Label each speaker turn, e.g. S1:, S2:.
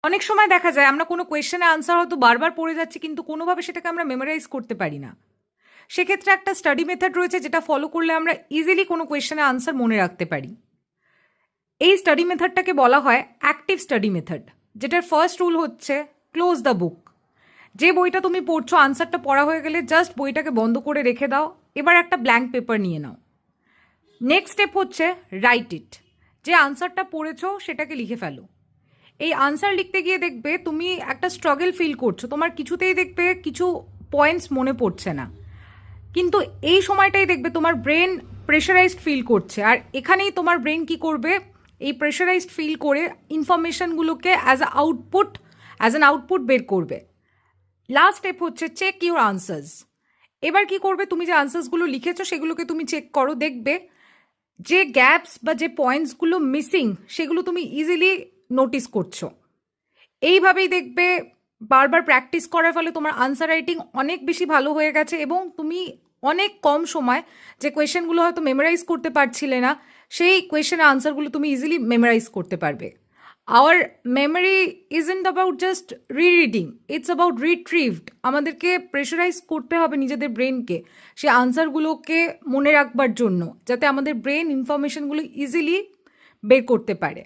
S1: অনেক সময় দেখা যায় আমরা কোনো কোয়েশ্চেনের আনসার হয়তো বারবার পড়ে যাচ্ছি, কিন্তু কোনোভাবে সেটাকে আমরা মেমোরাইজ করতে পারি না। সেক্ষেত্রে একটা স্টাডি মেথড রয়েছে যেটা ফলো করলে আমরা ইজিলি কোনো কোয়েশ্চেনের আনসার মনে রাখতে পারি। এই স্টাডি মেথডটাকে বলা হয় অ্যাক্টিভ স্টাডি মেথড, যেটার ফার্স্ট রুল হচ্ছে ক্লোজ দ্য বুক। যে বইটা তুমি পড়ছো, আনসারটা পড়া হয়ে গেলে জাস্ট বইটাকে বন্ধ করে রেখে দাও, এবার একটা ব্ল্যাঙ্ক পেপার নিয়ে নাও। নেক্সট স্টেপ হচ্ছে রাইট ইট। যে আনসারটা পড়েছো সেটাকে লিখে ফেলো। এই আনসার লিখতে গিয়ে দেখবে তুমি একটা স্ট্রাগল ফিল করছো, তোমার কিছুতেই দেখবে কিছু পয়েন্টস মনে পড়ছে না, কিন্তু এই সময়টাই দেখবে তোমার ব্রেন প্রেশারাইজড ফিল করছে। আর এখানেই তোমার ব্রেন কি করবে, এই প্রেশারাইজড ফিল করে ইনফরমেশনগুলোকে অ্যাজ অ্যান আউটপুট বের করবে। লাস্ট স্টেপ হচ্ছে চেক ইউর আনসার্স। এবার কি করবে, তুমি যে আনসার্সগুলো লিখেছো সেগুলোকে তুমি চেক করো, দেখবে যে গ্যাপস বা যে পয়েন্টসগুলো মিসিং সেগুলো তুমি ইজিলি নোটিস করছো। এইভাবেই দেখবে বারবার প্র্যাকটিস করার ফলে তোমার আনসার রাইটিং অনেক বেশি ভালো হয়ে গেছে, এবং তুমি অনেক কম সময় যে কোয়েশ্চেনগুলো হয়তো মেমোরাইজ করতে পারছিলে না, সেই কোয়েশ্চেনের আনসারগুলো তুমি ইজিলি মেমোরাইজ করতে পারবে। Our memory isn't about just reading, it's about retrieved. আমাদেরকে প্রেশারাইজ করতে হবে নিজেদের ব্রেনকে সেই আনসারগুলোকে মনে রাখবার জন্য, যাতে আমাদের ব্রেন ইনফরমেশনগুলো ইজিলি বের করতে পারে।